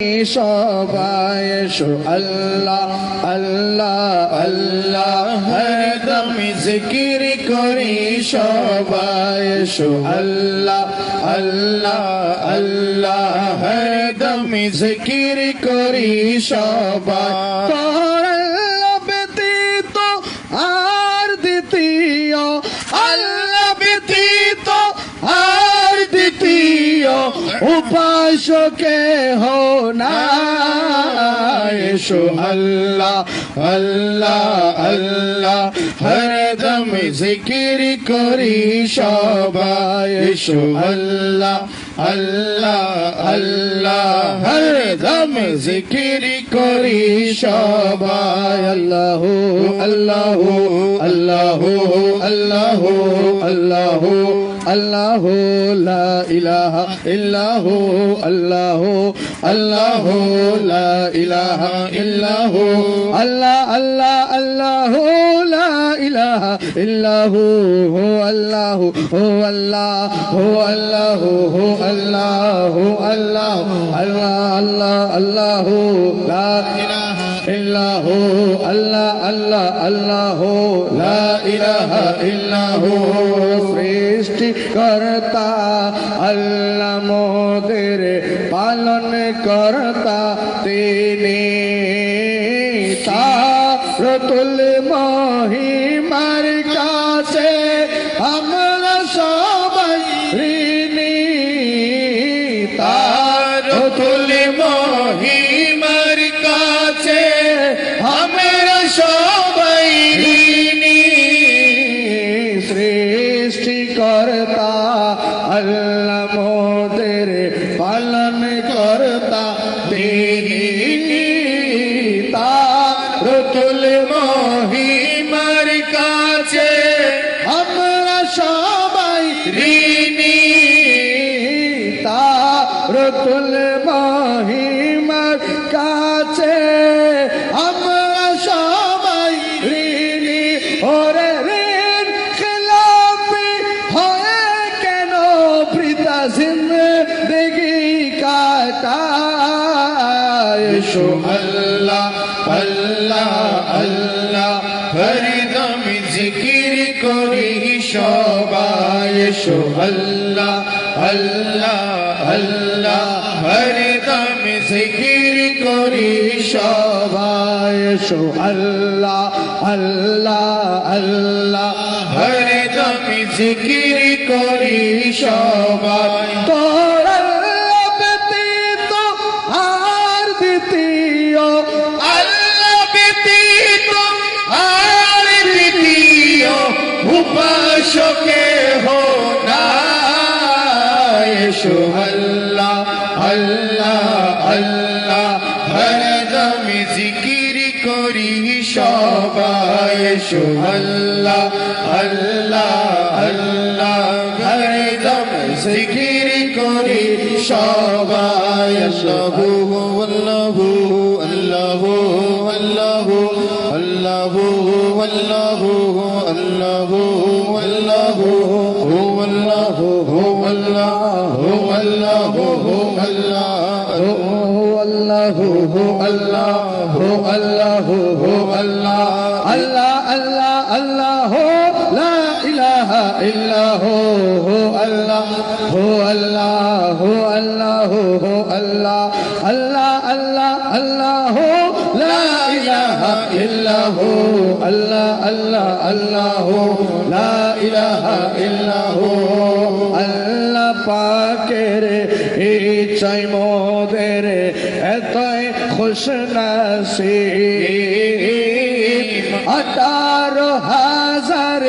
সবাই এসো আল্লাহ আল্লাহ আল্লাহ হরদম জিকির করি সবাই এসো আল্লাহ আল্লাহ আল্লাহ হরদম জিকির করি সবাই তোর আল্লাহ ব্যতীত আর দ্বিতীয় আল্লাহ ব্যতীত আর দ্বিতীয় উপাসকে হো না এসো আল্লাহ আল্লাহ আল্লাহ হরদম জিকির করি সবাই এসো আল্লাহ আল্লাহ আল্লাহ হরদম জিকির করি সবাই আল্লাহ আল্লাহ আল্লাহ আল্লাহ আল্লাহ আল্লাহ লা ইলাহা ইল্লাহু আল্লাহ আল্লাহ লা ইলাহা ইল্লাহু আল্লাহ আল্লাহ আল্লাহ লা ইলাহা ইল্লাহু হু আল্লাহ হু আল্লাহ হু আল্লাহ হু আল্লাহ হু আল্লাহ আল্লাহ আল্লাহ আল্লাহ লা ইলাহা ইল্লাহু আল্লাহ আল্লাহ আল্লাহ লা ইলাহা ইল্লাহু সৃষ্টি করতা আল্লাহ মোদের পালন করতা তিনি তারতুল মহিমার কাছে আমরা সবাই ঋণী তারতুল মহিমার কাছে আমরা সবাই ঋণী সৃষ্টিকর্তা আল্লাহ মোদের পালন করতা তিনি তারতুল মহিমার কাছে আমরা সবাই ঋণী তারতুল মহিমার কাছে আমরা সবাই ঋণী ওরে ঋণ খেলাপি হয়ে কেন বৃথা জিন্দেগি কাটায় এসো আল্লাহ আল্লাহ আল্লাহ হরদম জিকির করি সবাই এসো আল্লাহ আল্লাহ আল্লাহ হরদম জিকির করি সবাই এসো আল্লাহ আল্লাহ আল্লাহ হরদম জিকির করি সবাই তোর আল্লাহ ব্যতীত আর দ্বিতীয় আল্লাহ ব্যতীত আর দ্বিতীয় উপাসকে হো না এসো আল্লাহ আল্লাহ আল্লাহ হরদম জিকির করি সবাই এসো আল্লাহ আল্লাহ আল্লাহ হরদম জিকির করি সবাই আল্লাহু আল্লাহু আল্লাহু আল্লাহু আল্লাহু আল্লাহু আল্লাহু আল্লাহু হু আল্লাহু হু আল্লাহু আল্লাহু হু আল্লাহু হু আল্লাহু আল্লাহু হু আল্লাহ আল্লাহ আল্লাহ আল্লাহ লা ইলাহা ইল্লাহু হু আল্লাহ হু আল্লাহ হু আল্লাহ হু আল্লাহ আল্লাহ আল্লাহ আল্লাহ লা ইলাহা ইল্লাহু আল্লাহ আল্লাহ আল্লাহ লা ইলাহা ইল্লাহু আল্লাহ পাকের ইচ্ছায় মোদের এতই খুশ নসিব 18,000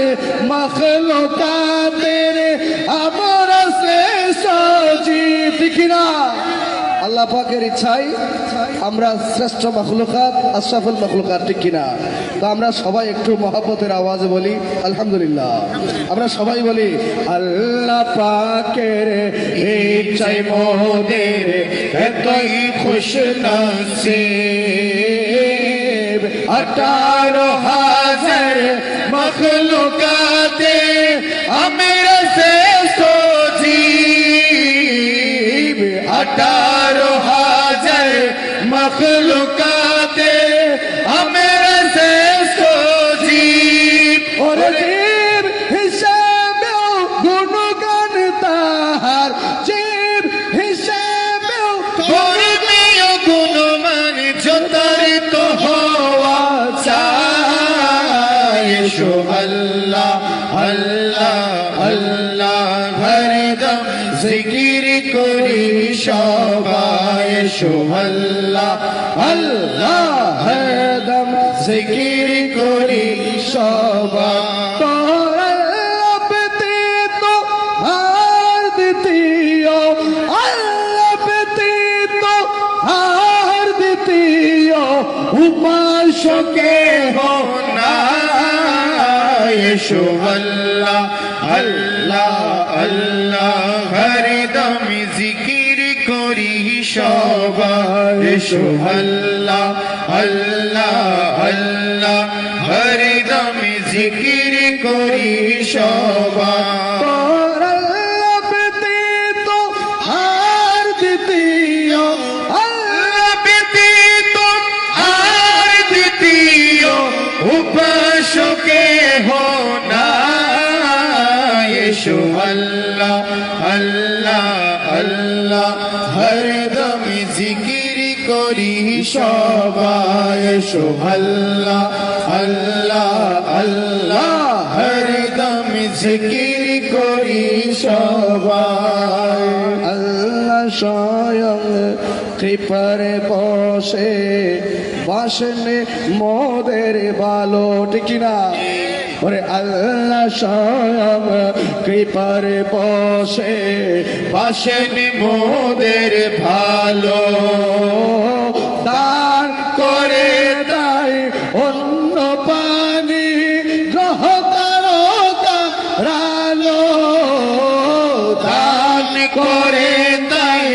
মখলুকাতের আমরা শ্রেষ্ঠ জীব ঠিক না আল্লাহ পাকের ইচ্ছায় আমরা শ্রেষ্ঠ মখলুকাত আশরাফুল মখলুকাত ঠিক কিনা তো আমরা সবাই একটু মহব্বতের আওয়াজে বলি আলহামদুলিল্লাহ আমরা সবাই বলি আল্লাহ পাকের ইচ্ছায় মোদের এতই খুশ নসিব 18,000 মখলুকাতে আমরা শ্রেষ্ঠ জীব 18,000 মখলুকাতে আমার শ্রেষ্ঠ জীব ওরে জীব হিসেবেও গুণগান তাহার, জীব হিসেবেও ধর্মীয় গুণমান যথার্থ হওয়া চাই। এসো আল্লাহ আল্লাহ আল্লাহ হরদম জিকির করি সবাই। এসো আল্লাহ আল্লাহ হরদম জিকির করি সবাই। তোর আল্লাহ ব্যতীত আর দ্বিতীয়, আল্লাহ ব্যতীত আর দ্বিতীয় উপাসকে হো না। এসো আল্লাহ আল্লাহ আল্লাহ হরদম জিকির করি সবাই। এসো আল্লাহ আল্লাহ আল্লাহ হরদম জিকির করি সবাই। তোর আল্লাহ ব্যতীত আর দ্বিতীয়, আল্লাহ ব্যতীত আর দ্বিতীয় উপাসকে হো না। এসো আল্লাহ আল্লাহ আল্লাহ হরদম জিকির করি সবাই। এসো আল্লাহ আল্লাহ আল্লাহ হরদম জিকির করি সবাই। আল্লাহ স্বয়ং কৃপারে বসে বাসনে মোদের ভালো, ঠিক না? ওরে আল্লাহ স্বয়ং কৃপারে বসে বাসেন মোদের ভালো, দান করে দেয় অন্য পানি গ্রহ রালো, দান করে দেয়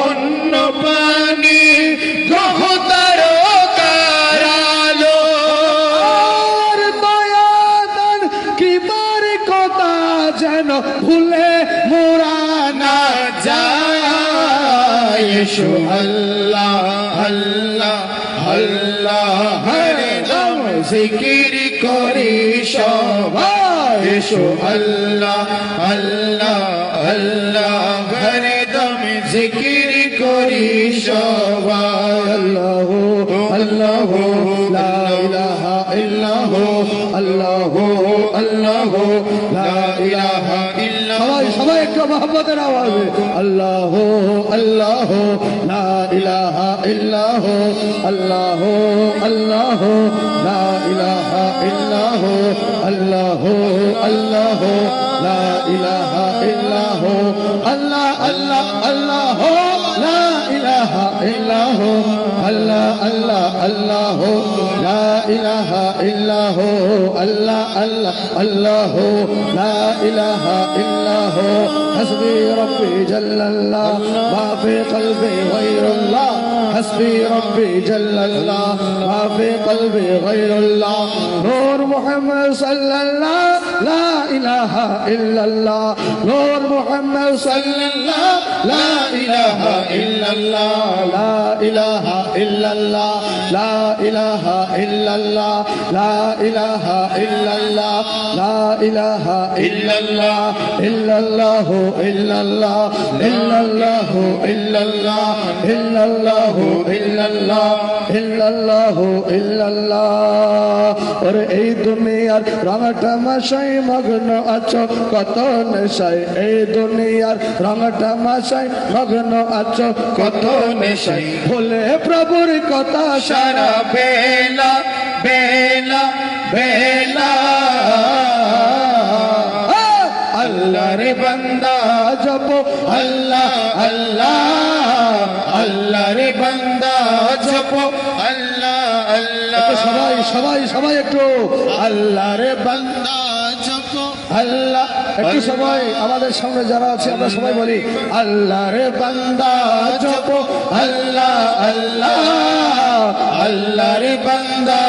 অন্য পানি গ্রহ তারকারালো। আর দয়া দান কৃপার কথা যেন ভুলে মোরা না যায়। এসো আল্লাহ আল্লাহ আল্লাহ হরদম জিকির করি সবাই। এসো আল্লাহ আল্লাহ আল্লাহ হরদম জিকির করি সবাই। আল্লাহ আল্লাহ লা ইলাহা ইল্লাহ, আল্লাহ আল্লাহ লা ইলাহা ইল্লাল্লাহ। সবাই সবাই একটু মোহাম্মদের আওয়াজে আল্লাহ আল্লাহ লা ইলাহা ইল্লাহ, আল্লাহ আল্লাহ লা ইলাহা ইল্লাহ, আল্লাহ আল্লাহ লা ইলাহা ইল্লাহ, আল্লাহ আল্লাহ আল্লাহ লা ইলাহা ইল্লাহ, আল্লাহ আল্লাহ আল্লাহ লা ইলাহা ইল্লাহ, আল্লাহ আল্লাহ আল্লাহ লা ইলাহা ইল্লাহ। حسبي ربي جل الله ما في قلبي غير الله، حسبي ربي جل الله ما في قلبي غير الله، نور محمد صلى الله لا إله إلا الله، نور محمد صلى الله لا إله إلا الله، لا إله إلا الله، لا إله إلا الله، لا إله إلا الله، لا إله إلا الله، إلا الله إلا الله، إلا الله إلا الله، إلا الله إلا الله، إلا الله إلا الله। और এই দুনিয়ার রঙটা মাসাই মগ্ন আছো কত নেশায়, এই দুনিয়ার রঙটা মাসাই মগ্ন আছো কত নেশায়, ভুলে প্রভুর কথা সারা বেলা বেলা বেলা। আল্লাহ রে বান্দা জপো আল্লাহ আল্লাহ, আল্লাহ রে বান্দা জপো আল্লাহ আল্লাহ। সবাই সবাই সবাই একটু আল্লাহ রে বান্দা জপো আল্লাহ, একটু সবাই আমাদের সামনে যারা আছে আমরা সবাই বলি আল্লাহ রে বান্দা জপো আল্লাহ আল্লাহ, আল্লাহ রে বান্দা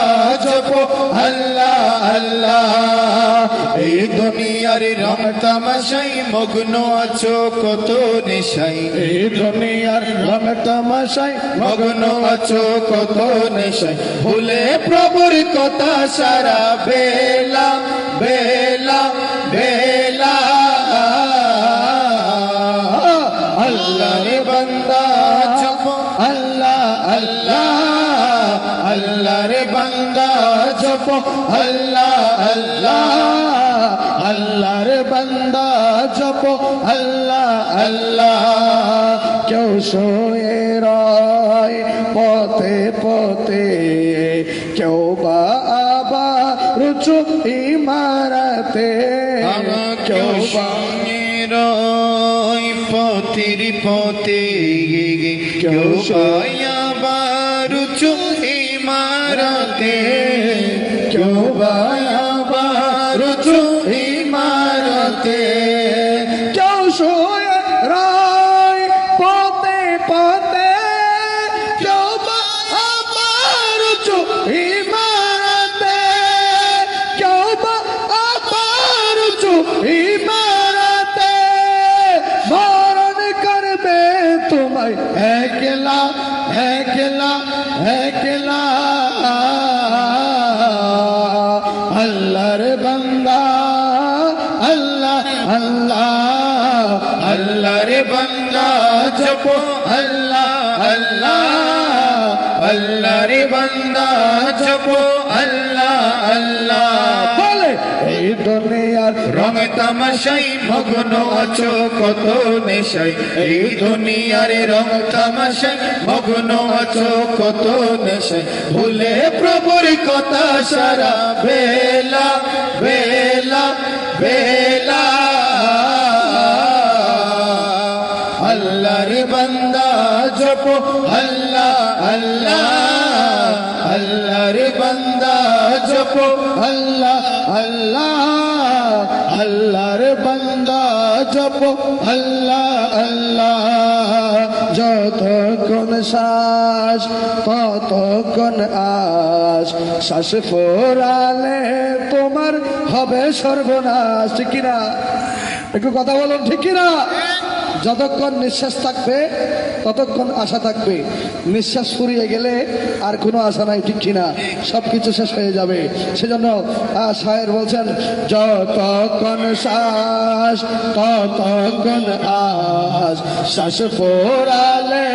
জপো আল্লাহ আল্লাহ। এই দুনিয়ার রং তামাশাই মগ্ন আছো কত নেশাই, এই দুনিয়ার রং তামাশায় মগ্ন আছো কত নেশাই, ভুলে প্রভুর কথা সারা বেলা বেলা বেলা। আল্লাহর বান্দা জপো আল্লাহ আল্লাহ, আল্লাহর বান্দা জপো আল্লাহ আল্লাহ, আল্লাহর বান্দা জপ আল্লাহ আল্লাহ। কেউ শোয়ে রয় পথে পথে, কেউ বা আবার রুচু ইমারতে, কেউ রয় পথের পথে, কেউ আবার উঁচু ইমারতে, কেউ আবার উঁচু ইমারতে। কেউ শোয়ে রয় পথে পথে, কেউ বা আবার রুচু ইমারতে, কেউ বা আবার রুচু ইমারতে। মরণ করবে তোমায় একলা একলা একলা। আল্লাহর বান্দা আল্লাহ আল্লাহ, আল্লাহর বান্দা জপো আল্লাহ আল্লাহ, আল্লাহর বান্দা জপো আল্লাহ আল্লাহ। বলে এই দুনিয়ার রং তামাশাই মগ্ন আছো কত নেশাই, এই দুনিয়ার রং তামাশাই মগ্ন আছো কত নেশাই, ভুলে প্রভুর কথা সারা বেলা বেলা বেলা। আল্লাহর বান্দা জপো আল্লাহ আল্লাহ, আল্লাহর বান্দা জপো আল্লাহ আল্লাহ, আল্লাহর বান্দা জপ আল্লাহ আল্লাহ। যতক্ষণ শ্বাস ততক্ষণ আস, শ্বাস ফোরালে তোমার হবে সর্বনাশ। ঠিক কিনা? একটু কথা বলুন, ঠিক কিনা? যতক্ষণ নিঃশ্বাস থাকবে ততক্ষণ আশা থাকবে, নিঃশ্বাস ফুরিয়ে গেলে আর কোনো আশা নাই। ঠিক কিনা? সবকিছু শেষ হয়ে যাবে। সেজন্য শায়ের বলছেন, যতক্ষণ শ্বাস ততক্ষণ আস, শ্বাস ফোরালে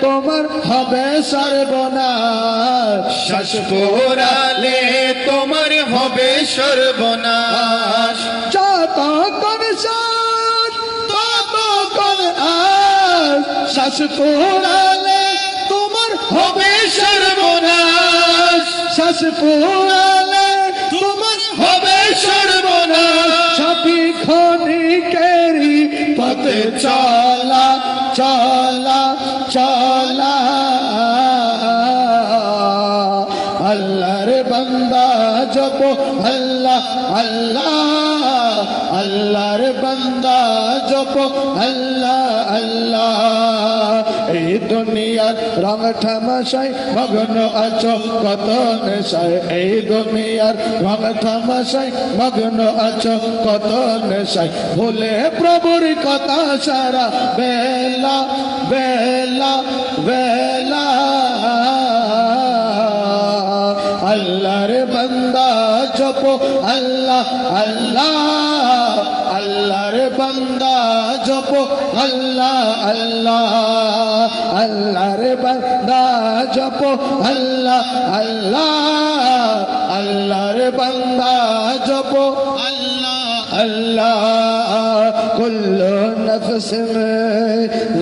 তোমার হবে সর্বনাশ। শ্বাস ফোরালে তোমার হবে সর্বনাশ। যতক্ষণ শ্বাস ততক্ষণ আস, শ্বাস ফোরালে তোমার হবে সর্বনাশ, শ্বাস ফোরালে তোমার হবে সর্বনাশ। সাথী ক্ষণিকেরই পথে চলা চলা চলা। আল্লাহর বান্দা জপো আল্লাহ আল্লাহ, আল্লাহর বান্দা জপো আল্লাহ আল্লাহ। এই দুনিয়ার রং তামাশায় মগ্ন আছো কত নেশায়, এই দুনিয়ার রং তামাশায় মগ্ন আছো কত নেশায়, ভুলে প্রভুর কথা সারা বেলা বেলা বেলা। আল্লাহর বান্দা জপো আল্লাহ আল্লাহ, আল্লাহর বান্দা জপো আল্লাহ আল্লাহ, আল্লাহর বান্দা জপো আল্লাহ আল্লাহ, আল্লাহর বান্দা জপো আল্লাহ আল্লাহ। কুল্লু নফসিন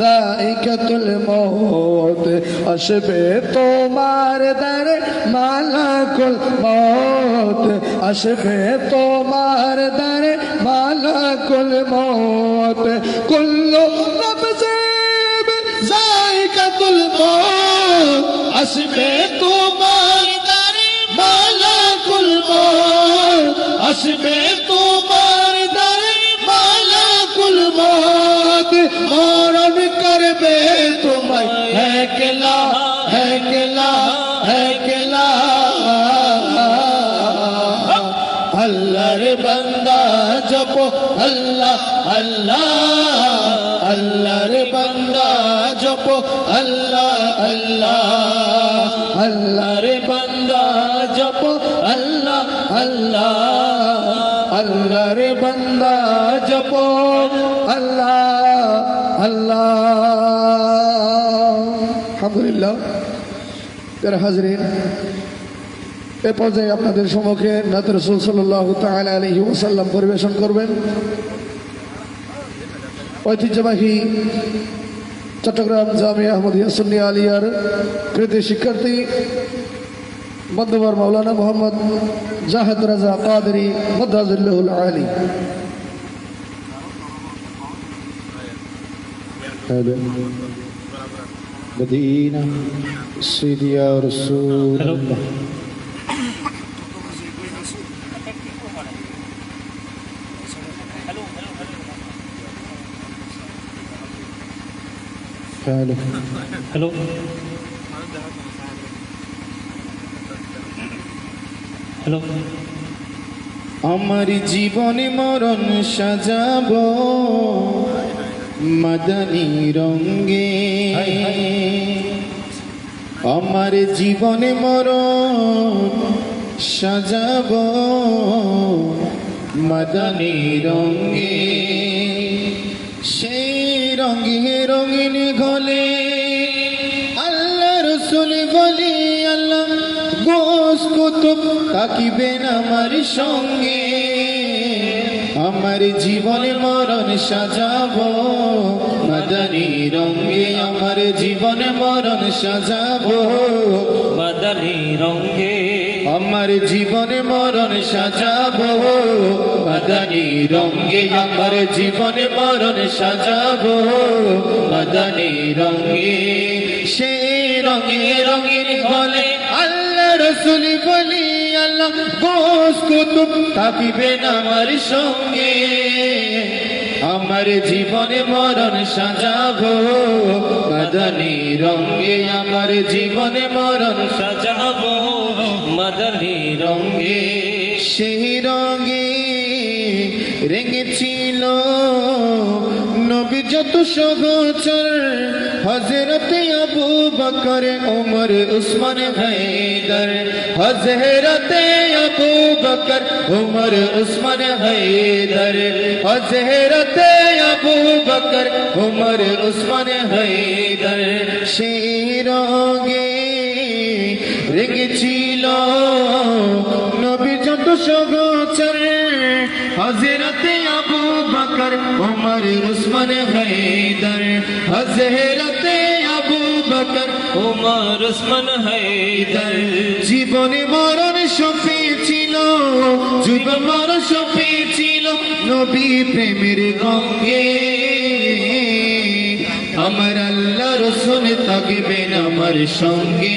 যায়িকাতুল মউত, আসবে তোমার দরে মালাকুল মউত, আসবে তোমার দরে মালাকুল মউত। কুল্লু নফসিন যায়িকাতুল মউত, আসবে তোমার দরে মালাকুল মউত, আসবে তোমার দরে মালাকুল মউত। মরণ করবে তোমায় একলা একলা একলা। আল্লাহ আল্লাহর বান্দা জপ আল্লাহ আল্লাহ আল্লাহর বান্দা জপ আল্লাহ আল্লাহ আল্লাহর বান্দা জপ আল্লাহ আল্লাহ। আলহামদুলিল্লাহ প্রিয় হাজরিন, এ পর্যায়ে আপনাদের সম্মুখে নাত রাসূল সাল্লাল্লাহু তাআলা আলাইহি ওয়াসাল্লাম পরিবেশন করবেন ঐতিহ্যবাহী চট্টগ্রাম জামিয়া আহমদিয়া সুন্নিয়া আলিয়ার কৃতি শিক্ষার্থী বন্ধুবর মাওলানা মোহাম্মদ জাহেদ রাজা কাদেরী মুদাজিল্লাহুল আলী। মদিনা সৈয়দি ইয়া রাসূলুল্লাহ হ্যালো হ্যালো হ্যালো আমার জীবনে মরণ সাজাবো মাদানী রঙ্গে আমার জীবনে মরণ সাজাবো মাদানী রঙ্গে সেই রঙে রঙিন ঘলে আল্লাহ রসুল বলি আল্লাহ গোস কুতুব তাকিবেন আমার সঙ্গে আমার জীবনে মরণ সাজাবো মাদানী রঙ্গে আমার জীবনে মরণ সাজাবো মাদানী রঙ্গে আমার জীবনে মরণ সাজাবো মাদানী রঙ্গে আমার জীবনে মরণ সাজাবো মাদানী রঙ্গে সে রঙে রঙের ঘলে আল্লাহ রসুল বলি আল্লাহ গোস কুতুব তাকিবেন আমার সঙ্গে আমার জীবনে মরণ সাজাবো মাদানী রঙ্গে আমার জীবনে মরণ সাজাবো মাদানী রঙ্গে সেই রঙে রেঙেছিল নবী যত সহচর হযরতে আবু বকর ওমর উসমান হায়দার হযরতে আবু বকর ওমর উসমান হায়দার হযরতে আবু বকর ওমর উসমান হায়দার সেই রঙে রেঙেছিল নবী যত সহচর হযরতে আবু বকর ওমর উসমান হায়দার হযরতে আবু বকর ওমর উসমান হায়দার জীবনে মরণ শফি ছিল জীবন মরণ শফি ছিল নবী প্রেমের গঙ্গে আমার আল্লাহ রসুল থাকবেন আমার সঙ্গে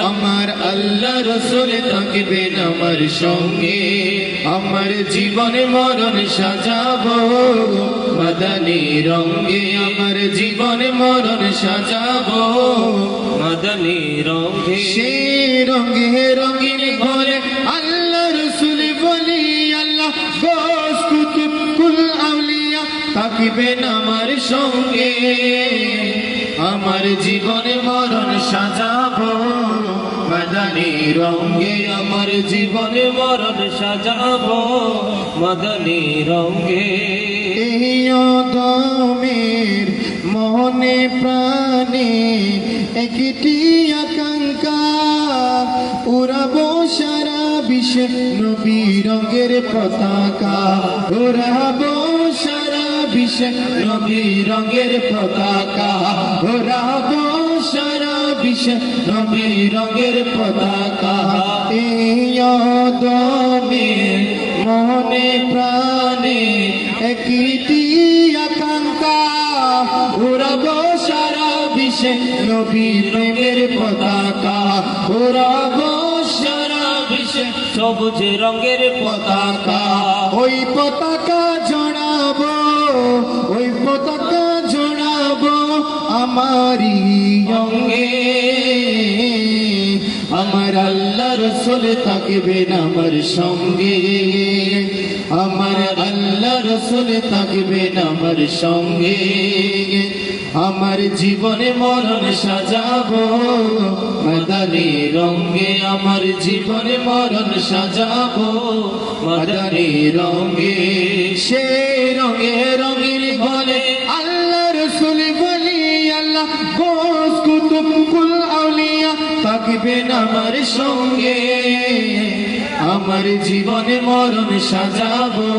আমার আল্লাহ রসুল থাকবেন আমার সঙ্গে আমার জীবনে মরণ সাজাবো মাদানী রঙ্গে আমার জীবনে মরণ সাজাবো মাদানী রঙ্গে সে রঙে রঙিন ঘরে আল্লাহ রসুল বলি আল্লাহ গোস কুতুব কুল আউলিয়া তাকিবেন আমার সঙ্গে আমার জীবনে মরণ সাজাবো মাদানী রঙ্গে আমার জীবনে মরণ সাজাবো মাদানী রঙ্গে এই অদমের মনে প্রাণে একটি আকাঙ্ক্ষা উড়াবো সারা বিশ্বে নবী রঙের পতাকা উড়াবো সারা বিশ্বে নবী রঙের পতাকা উড়াবো সারা বিশ্বে নবী রঙের পতাকা এই অদমের মনে প্রাণে একটি আকাঙ্ক্ষা উড়াবো সারা বিশ্বে নবী প্রেমের পতাকা উড়াবো সারা বিশ্বে সবুজ রঙের পতাকা ওই পতাকা জড়াবো ওই পতাকা জড়াবো আমারি অঙ্গে আমার আল্লাহ রসুল থাকবেন আমার সঙ্গে আমার আল্লাহ রসুল থাকবেন আমার সঙ্গে আমার জীবনে মরণ সাজাবো মাদানী রঙে আমার জীবনে মরণ সাজাবো মাদানী রঙে সে রঙে রঙের বলে আল্লাহ রসুল বলি আল্লাহ গোস কুতুব কুল আউলিয়া থাকবেন আমার সঙ্গে আমার জীবনে মরণ সাজাবো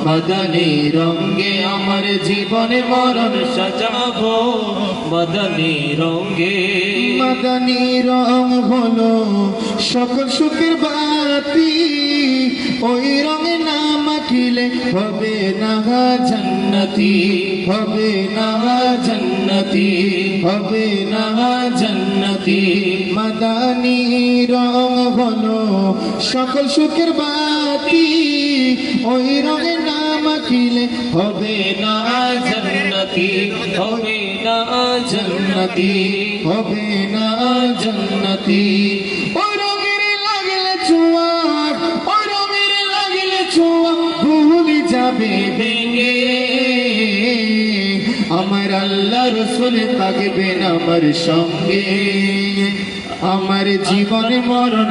মাদানী রঙে আমার জীবনে মরণ সাজাবো মাদানী রঙে মাদানী রং হলো সকল সুখের বাতি ওই রঙে না মাখিলে হবে না জান্নাতি হবে না জান্নাতি হবে না জান্নাতি মাদানী রং হলো সকল সুখের বাতি ওই রঙে না মাখিলে হবে না জান্নাতি হবে না জান্নাতি হবে না জান্নাতি ওই রঙের লাগলে ছোঁয়া ওই রঙের লাগলে ছোঁয়া ভুলে যাবে ভেঙে আমার আল্লাহ রসুল থাকবেন আমার সঙ্গে আমার জীবনে মরণ